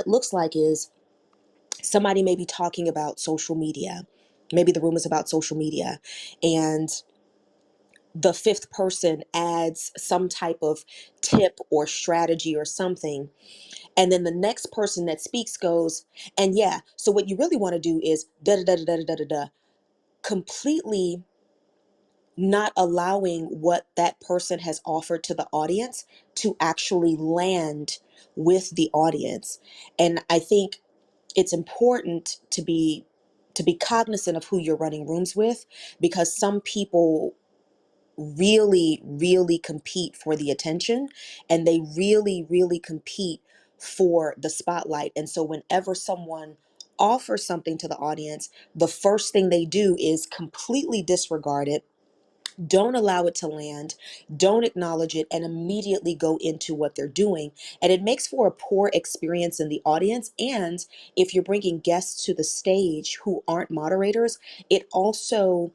it looks like is somebody may be talking about social media. Maybe the room is about social media, and the fifth person adds some type of tip or strategy or something. And then the next person that speaks goes, and yeah, so what you really want to do is da da da da da da da da, completely not allowing what that person has offered to the audience to actually land with the audience. And I think it's important to be cognizant of who you're running rooms with, because some people really compete for the attention, and they really compete for the spotlight. And so whenever someone offers something to the audience, the first thing they do is completely disregard it, don't allow it to land, don't acknowledge it, and immediately go into what they're doing. And it makes for a poor experience in the audience. And if you're bringing guests to the stage who aren't moderators, it also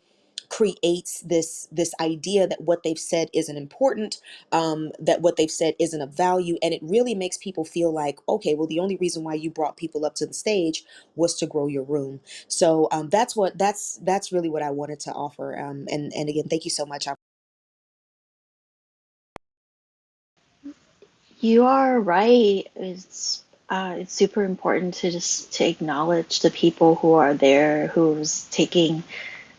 creates this idea that what they've said isn't important, that what they've said isn't of value, and it really makes people feel like, okay, well, the only reason why you brought people up to the stage was to grow your room. So that's really what I wanted to offer. And again, thank you so much. You are right. It's super important to just to acknowledge the people who are there, who's taking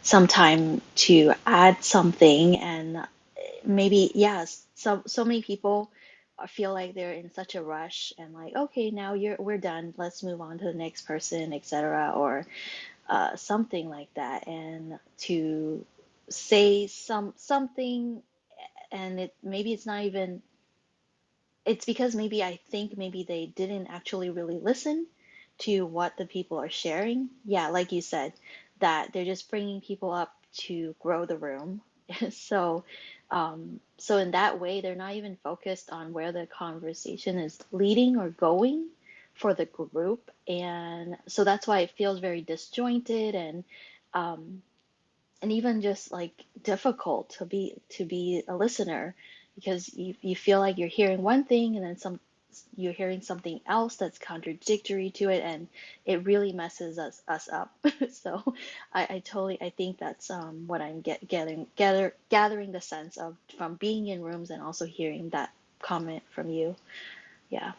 some time to add something. And maybe, yes, so many people feel like they're in such a rush and like, okay, now we're done, let's move on to the next person, etc., or something like that. And to say something, and it maybe it's not even, it's because maybe I think maybe they didn't actually really listen to what the people are sharing. Yeah, like you said, that they're just bringing people up to grow the room. So, so in that way, they're not even focused on where the conversation is leading or going for the group. And so that's why it feels very disjointed, um, and even just like difficult to be a listener, because you feel like you're hearing one thing and then you're hearing something else that's contradictory to it, and it really messes us up. So I totally, I think that's what I'm gathering the sense of from being in rooms and also hearing that comment from you. Yeah.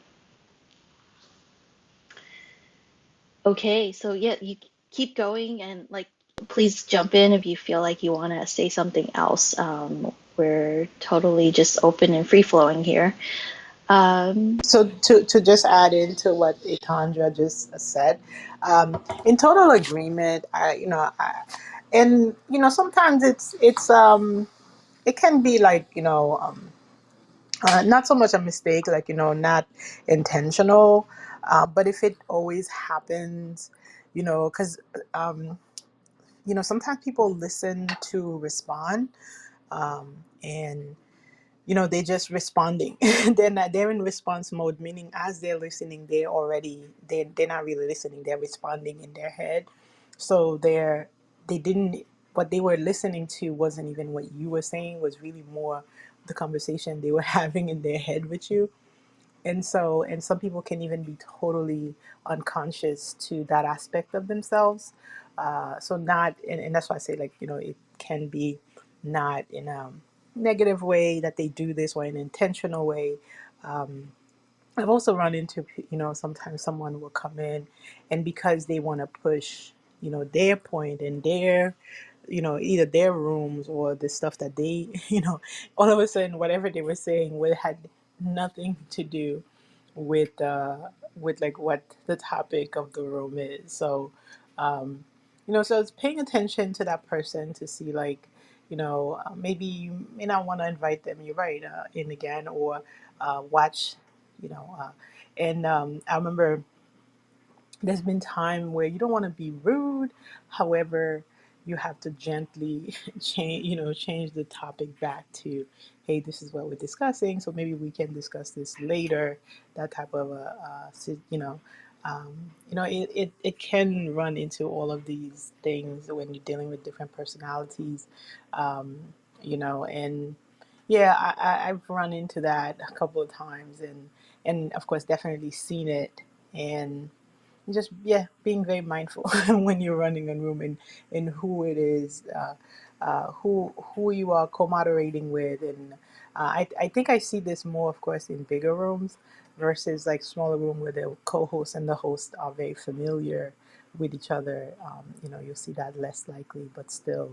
Okay, so yeah, you keep going, and like please jump in if you feel like you want to say something else. We're totally just open and free flowing here. Um, So to just add into what Itandra just said, in total agreement, and sometimes it can be like not so much a mistake, like not intentional, but if it always happens, because um, sometimes people listen to respond, and they're just responding. They're in response mode, meaning as they're listening, they're not really listening, they're responding in their head. So they didn't what they were listening to wasn't even what you were saying, was really more the conversation they were having in their head with you. And some people can even be totally unconscious to that aspect of themselves. So not, and that's why I say, like, it can be not in a negative way that they do this, or an intentional way. Um, I've also run into, sometimes someone will come in, and because they want to push, their point and their, either their rooms or the stuff that they, all of a sudden, whatever they were saying would had nothing to do with, like what the topic of the room is. So, um, so it's paying attention to that person to see, like, maybe you may not want to invite them. You're right, in again, or watch, you know. And I remember there's been time where you don't want to be rude. However, you have to gently change the topic back to, hey, this is what we're discussing, so maybe we can discuss this later. That type of it can run into all of these things when you're dealing with different personalities, um, and yeah, I've run into that a couple of times, and of course definitely seen it and just, yeah, being very mindful when you're running a room, and who it is, who you are co-moderating with. And I think I see this more, of course, in bigger rooms versus like smaller room where the co-host and the host are very familiar with each other. You'll see that less likely, but still,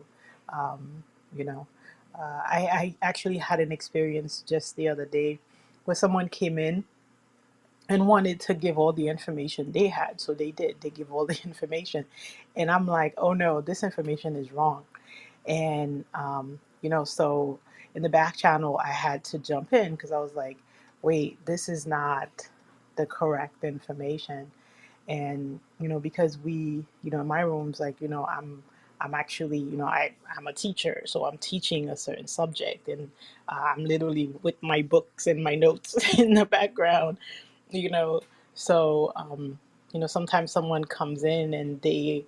um, you know I actually had an experience just the other day where someone came in and wanted to give all the information they had. So they did. They give all the information. And I'm like, oh no, this information is wrong. And, so in the back channel, I had to jump in because I was like, wait, this is not the correct information. And because we, in my rooms, like, I'm actually, I'm a teacher, so I'm teaching a certain subject, and I'm literally with my books and my notes in the background, you know so sometimes someone comes in and they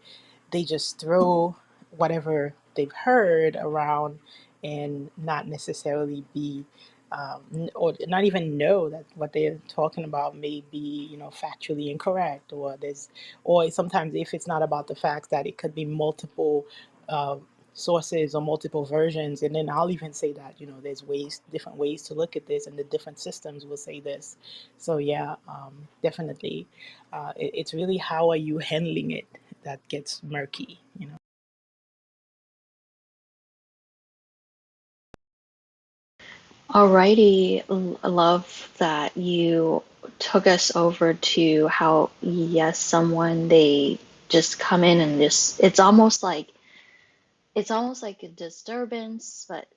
just throw whatever they've heard around, and not necessarily be or not even know that what they're talking about may be factually incorrect, or sometimes, if it's not about the facts, that it could be multiple uh, sources or multiple versions. And then I'll even say that there's different ways to look at this, and the different systems will say this. So yeah, definitely, it's really how are you handling it that gets murky. Alrighty, I love that you took us over to how, yes, someone they just come in and just it's almost like a disturbance, but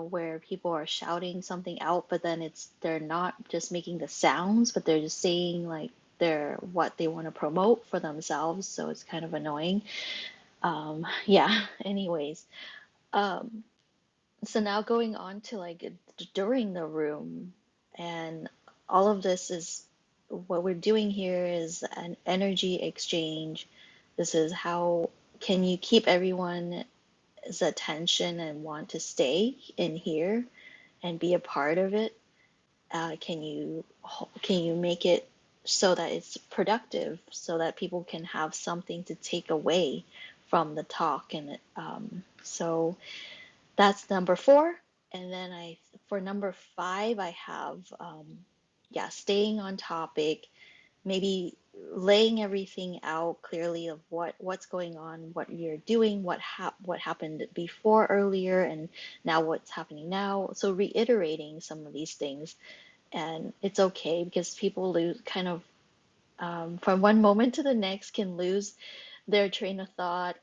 where people are shouting something out, but then they're not just making the sounds, but they're just saying like they're what they want to promote for themselves, so it's kind of annoying. Yeah, anyways. Um, so now going on to like during the room, and all of this is what we're doing here is an energy exchange. This is how can you keep everyone's attention and want to stay in here and be a part of it? Can you make it so that it's productive, so that people can have something to take away from the talk? And so that's number four. And then for number five, I have, yeah, staying on topic, maybe laying everything out clearly of what's going on, what you're doing, what happened before earlier, and now what's happening now. So reiterating some of these things, and it's okay because people lose kind of from one moment to the next can lose their train of thought